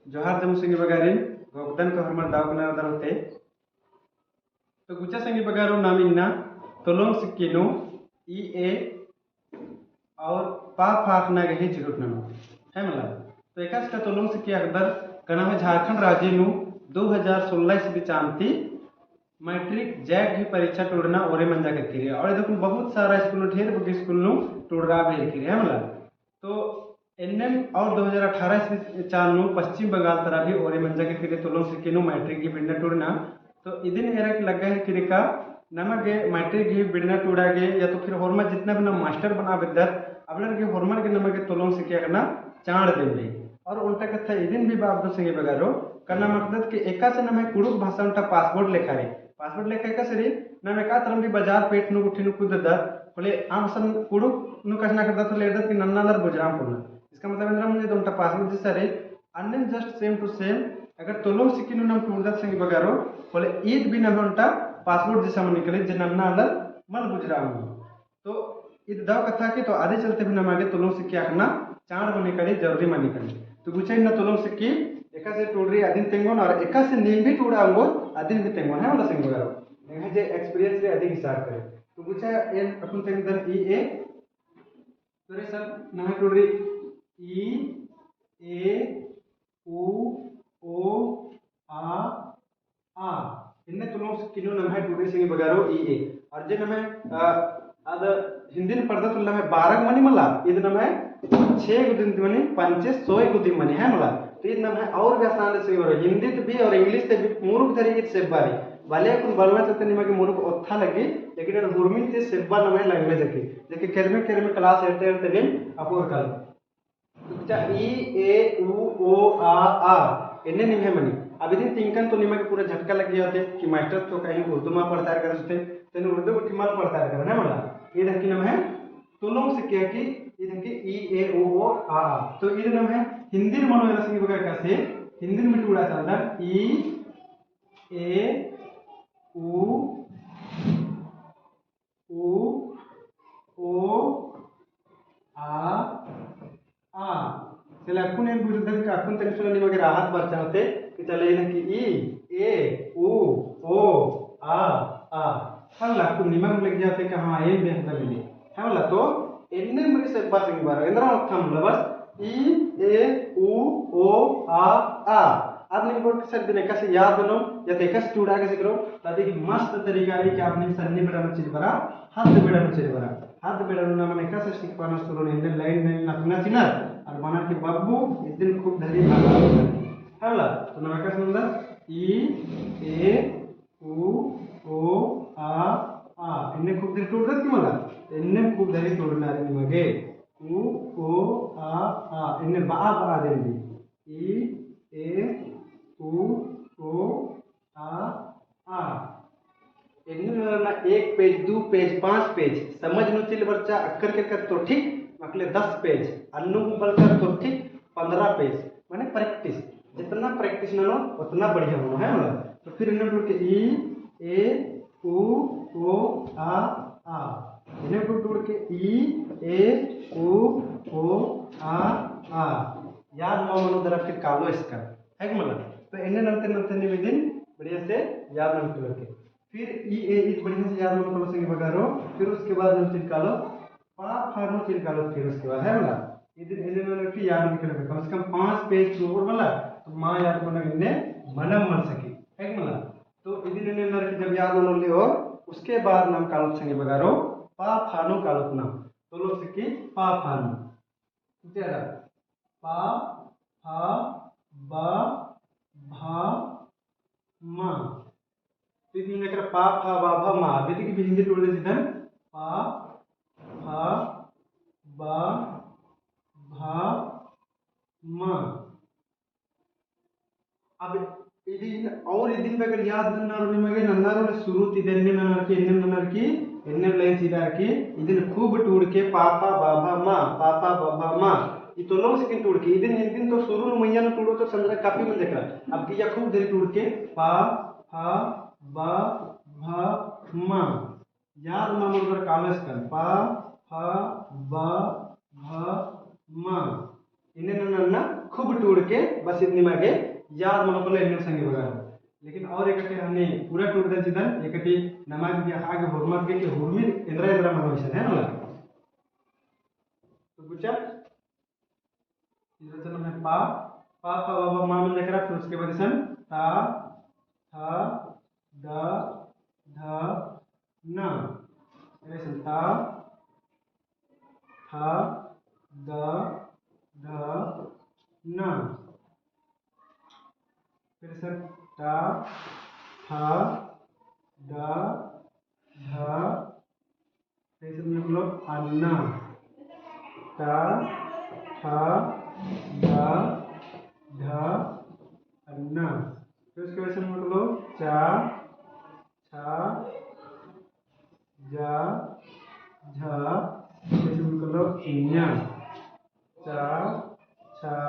जोहार जम संगी बगारिन गोगदन को हरमर दाव कना दर होते तो गुचा संगी बगारो नामिन्ना तोलोंग सिक्किनो ई ए और पा फाखना गही चिरुट ननो है मला तो एकास का तोलोंग सिक्की अकदर कना में झारखंड राज्य नु 2016 से चांती मैट्रिक जैक ही परीक्षा टूरना ओरे मंजा के किरी और देखो बहुत सारा स्कूल ढेर बुक स्कूल नु टूरा भेल किरी है मला तो एनएम और 2018 ईस्वी चालू पश्चिम बंगाल तरह भी ओरे मंजा के किरे तोलों से किनो मैट्रिक की बिड़ना टूरना तो इदिन एरा के लगा है किरे का नमगे मैट्रिक की बिड़ना टूरा गे या तो फिर होरमा जितना भी ना मास्टर बना विद्यार्थ अपने के होरमा के नमगे तोलों से क्या करना चाड़ दे ले और उल्टा कथा इदिन भी बाप दो संगे बगारो करना मतलब कि एका से नमे कुड़ुक भाषा उल्टा पासपोर्ट लेखा रे पासपोर्ट लेखा का सरी नमे का तरम भी बाजार पेट नु उठी नु कुद दर बोले आम सन कुड़ुक नु कसना करता तो ले दर कि नन्नादर गुजराम पुना इसका मतलब इंद्रा मुझे तो उनका पासपोर्ट जिस सरे अन्य जस्ट सेम टू सेम अगर तोलों सिक्किनु नम टूरदत संगे बगारो बोले ईद भी नम उनका पासपोर्ट जैसा मन निकले जे नन्ना अलर मन गुजराम तो ईद दाव कथा की तो आधे चलते भी नम आगे तोलों सिक्की आखना चाड़ बने करे जरूरी मानी करे तो गुचे न तोलों सिक्की एका से टूरी आदिन तेंगोन और एका से नीम भी टूरा अंगो आदिन भी तेंगोन है वाला संगे बगारो नेहा जे एक्सपीरियंस रे अधिक हिसाब करे तो गुचा एन अपन तेंग दर ई ए तो रे सर नहा टूरी ई ए उ ओ आ इन्ने तुलों किलो नमः टूडे से बगारो ई ए और जे नमः अद हिंदी में पढ़दा तुल्ला में 12 मनी मला इद नमः 6 गुदिन मनी 500 गुदिन मनी है मला तो इद नमः और भी आसान से बरो हिंदी तो भी और इंग्लिश ते भी मुरुक तरीके से बारी भले कुन बलवा चते निमा के मुरुक ओथा लगी लेकिन हुरमिन ते सेब्बा नमः लैंग्वेज के जेके केरमे क्लास हेरते हेरते दिन अपोर कल अच्छा ई ए उ ओ आ इन्ने निम है मनी अभी दिन तिंकन तो निमा के पूरा झटका लग गया थे कि मास्टर तो कहीं उर्दू में पढ़ता है करते तेन उर्दू को ठिमाल पढ़ता है करना मला ये धर की नाम है तुलों से क्या कि ये धर की ई ए ओ आ तो ये नाम है हिंदी में मनो ऐसा बगैर कैसे हिंदी में टूड़ा चलता ई ए उ ओ आ चले अकुन एक बुजुर्ग का अकुन तक सुनने मगे राहत बार चाहते कि चले इन्हें कि ई ए उ ओ आ हल अकुन निमक लग जाते कि हाँ ये बेहतर मिले है वाला तो इन्ने मेरे से बात नहीं बार इंद्रा थम बस ई ए उ ओ आ आप नहीं बोल सर दिन कैसे याद बनो या तो कैसे टूड़ा कैसे करो ताकि मस्त तरीका है कि आपने सन्नी बेड़ा चीज बरा हाथ बेड़ा चीज बरा हाथ बेड़ा ना मैंने कैसे सीख पाना शुरू नहीं लाइन में नखना चिना और बना के बाबू इस दिन खूब धरी है वाला तो ना कैसे नंबर ई ए उ ओ आ इन्ने खूब धरी टूट की मला इन्ने खूब धरी टूटना रे मगे उ ओ आ इन्ने बा देंगे ई ए उ ओ आ इन्हें एक पेज 2 पेज 5 पेज समझ नो चिल बच्चा अक्कर के कर तो ठीक मकले 10 पेज अन्नु बल कर तो ठीक 15 पेज माने प्रैक्टिस जितना प्रैक्टिस ना लो उतना बढ़िया होना है ना तो फिर इन्हें टूट के ई ए उ ओ आ इन्हें टूट के ई ए उ ओ आ याद मानो दरा फिर कालो इसका है कि मतलब तो इन्हें नंतर नंतर निवेदन बढ़िया से याद नंतर करके फिर ई ए इस बढ़िया से याद नंबर से बगारो फिर उसके बाद हम चिलकालो पा फानो चिलकालो फिर उसके बाद है वाला इधर इन्हें मतलब कि याद निकल कम से कम 5 पेज टूर वाला तो मां याद बना इन्हें मनम मन सके है कि मतलब तो इधर इन्हें नर की जब याद होने ले और उसके बाद नाम कालो संगे बगारो पा फानो कालो नाम तो लोग सके पा फानो तेरा पा फा बा भा मा तीन लेकर पा फा बा भा मा बेटी की हिंदी टोड़े जिधर पा फा बा भा मा अब इदिन और इदिन पे अगर याद नन्नारो निमगे नन्नारो शुरू तिदन्ने नन्नार की इन्ने लाइन सीधा की इदिन खूब टूड़ के पापा बाबा मा पापा बाबा मा ये तो लोग सेकंड टूड़ के इदिन तो शुरू में मैया टूड़ो तो संदर्भ काफी मन देखा अब किया खूब देरी टूड़ के पा फा बा भा मा याद मामूल कर कालस कर पा फा बा भा मा इन्हें नन्ना खूब टूड़ के बस इतनी मागे याद मन को एन संगे बगा लेकिन और एक हमने पूरा टूर दे चिदन एक नमाज के आगे हुरमत के हुरमी इंद्रा इंद्रा मनोविशन है ना तो पूछा इधर चलो मैं पा पा पा बाबा मा में लेकर फिर उसके बाद सन ता था द ध न ऐसे ता था द ध न फिर सर ता था द ध फिर से हम लोग अन्ना ता था द ध अन्ना फिर उसके बाद हम लोग चा छा जा झा फिर हम लोग इन्या चा छा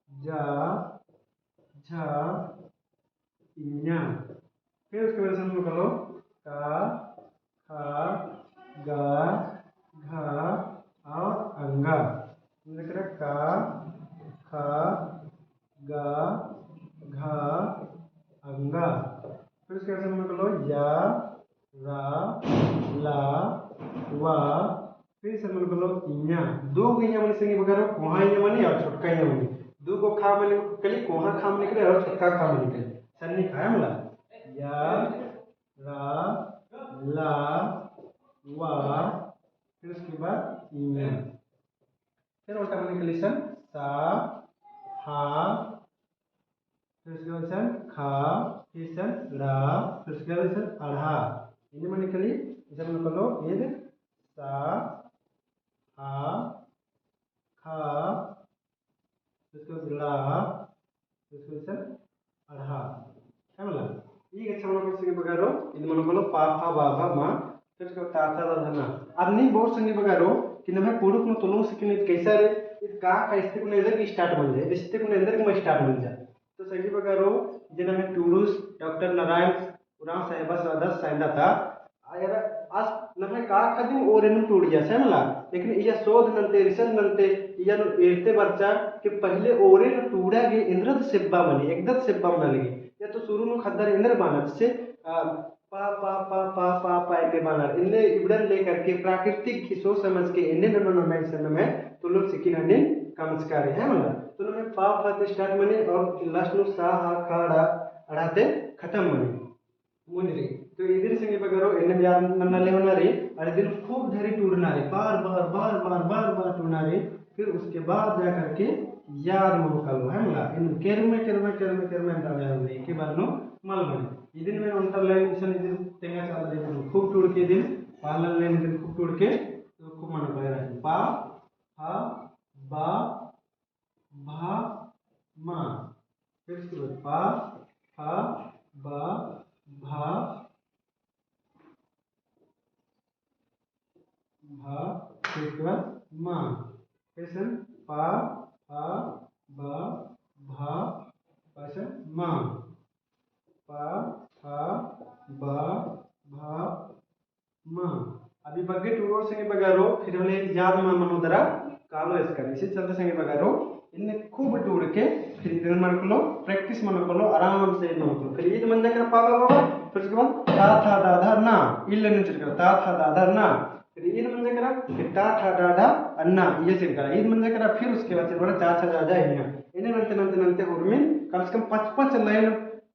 जा झा इन्या फिर उसके बाद हम लोग का खा गा घा और अंगा का खा गा घा अंगा फिर उसके बाद हम लोग या रा ला वा फिर से हम लोग इन्या दो इन्या मन संगे वगैरह कोहा इन्या मनी और छोटका इन्या मनी दो को खा मनी कली कोहा खा मनी कली और छोटका खा मनी कली सन्नी खाया मला या रा ला वा फिर उसके बाद इन्या फिर उल्टा मनी कली सन सा हा फिर उसके बाद सन खा फिर सन रा फिर उसके बाद सन अढ़ा इन्हें मनी कली इसे मन कलो ईद सा हा खा उसके ला उसके सन अढ़ा है मला ಈಗ ಚಮನ ಸಂಗಿ ಬಗಾರೋ ಇದು ಮನಕೊलो ಪಾ ಫಾ ಬಾ ಬಾ मा फिर उसके ता था दा ना अब नहीं बहुत संगी बगारो कि नमे पुरुष में तुलुंग सिकनी कैसा रे इत का कैसे को नजर की स्टार्ट बन जाए रिश्ते को नजर की स्टार्ट बन जाए तो संगी बगारो जिन में टूरुस डॉक्टर नारायण उराव साहिबा सदस साइंदा था यार आज नमे का कदी और इन टूट गया समला लेकिन ये शोध नंते रिसर्च नंते या एरते बच्चा कि पहले ओरे न टूड़ा गे इंद्रद सेब्बा बनी एकदम सेब्बा बन लगी या तो शुरू में खद्दर इंद्र बाना जिससे पा पा पा पा पा पा इन्ने बाना इन्ने इबड़न लेकर के प्राकृतिक खिसो समझ के इन्ने नमन में इस में तो लोग सिकिन हने कामस्कार है मतलब तो में पा पा से स्टार्ट मने और लास्ट नो सा हा खाड़ा अड़ाते खत्म मने मुंदरी तो इधर संगे बगरो इन्ने याद नन्ना लेवना रे और दिन खूब धरी टूटना रे बार बार बार बार बार बार टूटना रे फिर उसके बाद जा करके याद मन कलो है मला इन केरमे डाले हमने के बार नो मल बने इदिन में अंडरलाइन इसन इदिन तेंगा चाल दे खूब टूट के दिन पालन लाइन दिन खूब टूट के तो खूब मन बहे रहे पा हा बा भा मा फिर उसके बाद पा हा बा भा भा फिर उसके बाद मा फिर पा हा बा भा पैसा मा पा हा बा भा मा अभी बग्गे टूरो संगे बगारो फिर हमने याद मा मनोदरा कालो इसका इसी चलते संगे बगारो इनने खूब टूर के फिर इधर मन को लो प्रैक्टिस मन को लो आराम से मन को फिर ईद मन जाकर पा बा फिर उसके बाद ता था दा धा ना इल्ले ने चल कर ता था दा धा ना फिर ईद मन जाकर फिर ता था दा धा अन्ना ये चल कर ईद मन जाकर फिर उसके बाद चल बड़ा चा चा जा जा इन्हें नंते नंते नंते उर्मिन कम से कम 55 लाइन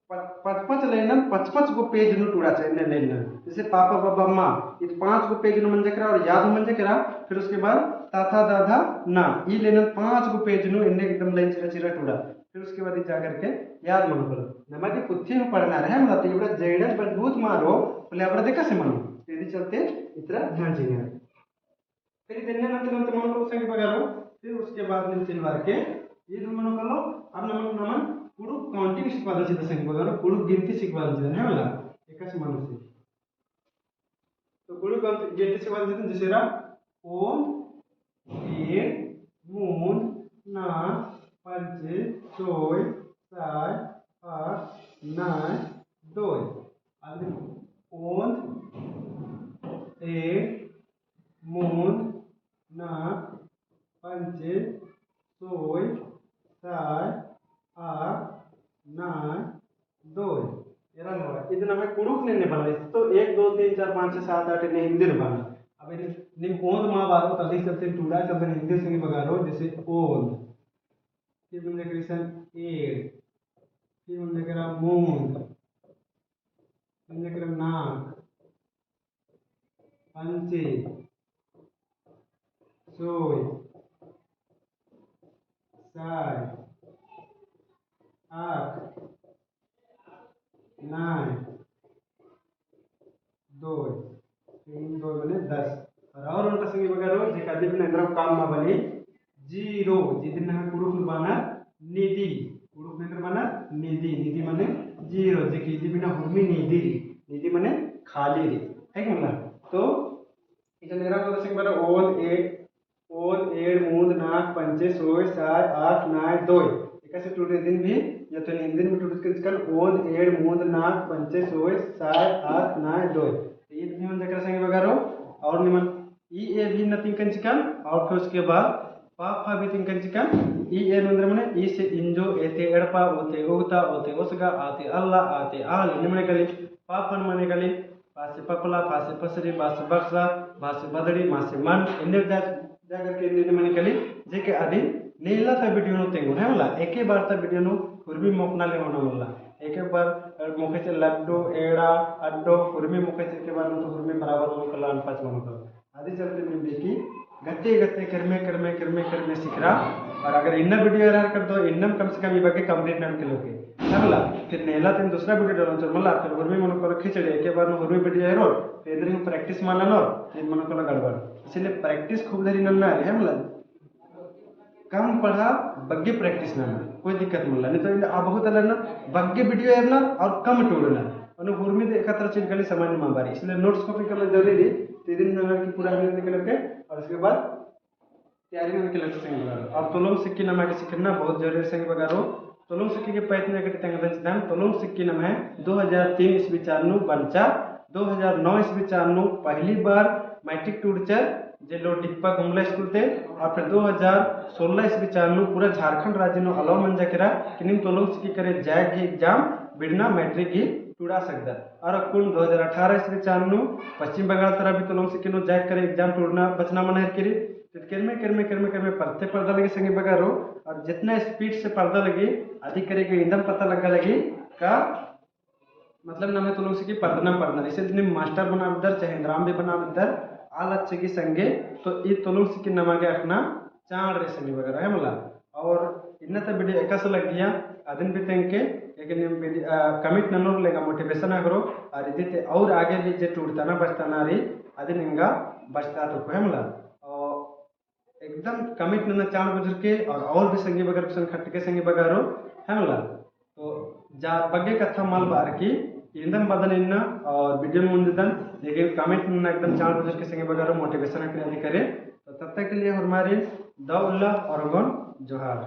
55 लाइन 55 गो पेज नु टूड़ा चाहिए लाइन जैसे पापा बाबा माँ ये 5 गो पेज नु मंजे करा और याद मंजे करा फिर उसके बाद ताथा दादा ना ये लेना 5 गो पेज नु इन्हें एकदम लाइन चिरा चिरा टूड़ा फिर उसके बाद जा करके याद मन करो नमक पुथी में पढ़ना रहे मतलब तो इबड़ा जैडन मजबूत मारो बोले अपना देखा से मनो यदि चलते इतना ध्यान चाहिए फिर इतने नंतर नंतर मन को संग बगारो फिर उसके बाद दिन चिलवार के ये दो मन करो अब नमन नमन कुडु काउंटिंग शिकवायचे संग बगारो कुडु गिनती शिकवायचे है मला एकाच माणूस तो कुडु गिनती शिकवायचे जैसे रा ओम तीन मून ना पंचे सोय साय आठ नाय दोय आदि ओन एक मून ना पंचे सोय साय आठ नाय दोय ಎರಡ್ ಇದು ನಮಗೆ ಕುಡುಕ್ನೆ ಬರಲ್ಲ ಇಷ್ಟು 1 2 3 4 5 6 7 8 ने हिंदी में बना अब निम ओंद मां बारो तदी सबसे टूड़ा शब्द हिंदी से बगारो जैसे ओंद फिर बन जाएगा क्वेश्चन एड फिर बन जाएगा मूंद बन जाएगा नाक पंचे सोय साय आठ नाय दो तीन दो बने 10 और उनका संगी बगारो जे कदी बिन अंदर काम मा बनी जीरो जिदिन हा कुडुक बना निधि कुडुक अंदर बना निधि निधि माने जीरो जे की इदि बिना हुर्मी निधि निधि माने खाली रे है कि मतलब तो इधर मेरा पता संग बरा ओल एड मूंद नाक पंचे सोय साय आठ नाय दोय एकासे टूटे दिन भी या तो हिंदी में टूटे कल ओल एड मूंद नाक पंचे सोय साय आठ नाय दोय ये निमन जकरा संगे बगारो और निमन ई ए भी नथिंग कंचिकन और फिर उसके बाद पापा भी थिंग कंचिकन ई ए नंद्र मने ई से इंजो एते एड़पा ओते ओगता ओते ओसगा आते अल्लाह आते आल निमने कली पापन मने कली पासे पपला पासे पसरी पासे बक्सा पासे बदड़ी मासे मन इन्ने जाकर के निमने कली जे के आदि नीला था वीडियो नो तेंगो है मला एके बार था वीडियो नो कुर्बी मोकना ले होना मला एके बार मुखे से लड्डू एड़ा अड्डो कुर्मी मुखे से के बार तो कुर्मी बराबर हो कला अनपाच मनो कर आदि चलते में देखी गत्ते गत्ते करमे सीख रहा और अगर इन्ना वीडियो एरर कर दो इन्नम कम से कम ये बाकी कंप्लीट नाम के लोगे समला फिर नेला तीन दूसरा वीडियो डालो चल मला फिर कुर्मी मनो कर खिचड़ी एके बार नो कुर्मी वीडियो एरो फिर इधर प्रैक्टिस मानना नो फिर मनो कर गड़बड़ इसलिए प्रैक्टिस खूब धरी नन्ना है मला कम पढ़ा बग्गे प्रैक्टिस ना कोई दिक्कत मिलला नहीं तो आ बहुत अलग ना बग्गे वीडियो एरना और कम टोड़ना अनु हुर्मी दे एकत्र चीज गली सामान्य माबारी इसलिए नोट्स कॉपी करना जरूरी तीन दिन की पूरा निकल के और उसके बाद तैयारी करके लग संग बगारो और तोलों सिक्की नमा के सीखना बहुत जरूरी संग बगारो तोलों सिक्की के प्रयत्न करते तंगदन सिद्धांत तोलों सिक्की नाम है 2003 ईस्वी चारनु बंचा 2009 ईस्वी चारनु पहली बार मैट्रिक टूर्चर जे लो डिप्पा गुमला स्कूल थे और फिर 2016 ईस्वी चारनु पूरा झारखंड राज्य नो अलाव मन जाकेरा किनिम तोलों सिक्की करे जैक की एग्जाम बिड़ना मैट्रिक की टूड़ा सकता और कुल 2018 ईस्वी चारनु पश्चिम बंगाल तरह भी तोलों सिक्की नो जैक करे एग्जाम टूड़ना बचना मन है किरी करमे पढ़ते पर्दा लगे संगे बगारो और जितना स्पीड से पर्दा लगे अधिक करे के एकदम पता लगा लगी का मतलब ना मैं तुम लोग की पढ़ना इसलिए मास्टर बना दर चाहे ग्राम भी बना दर आल अच्छे की संगे तो ये तुम की नमा के रखना चाण रे संगे वगैरह है मला और इतना तो वीडियो एक लग गया अदन भी तेंके लेकिन कमिट ननो लेगा मोटिवेशन करो और इधे और आगे भी जे टूटता ना बचता ना री अदन हिंगा बचता तो है मला एकदम कमिट न चाण बजर के और भी संगी बगर खट के संगी बगारो है मला तो जा बग्गे कथा माल बार की इंदम बदन इन और वीडियो मुंदन लेकिन कमेंट न एकदम चाण बजर के संगी बगारो मोटिवेशन करे तो तब तक के लिए हमारे द उल्लाह और जोहार।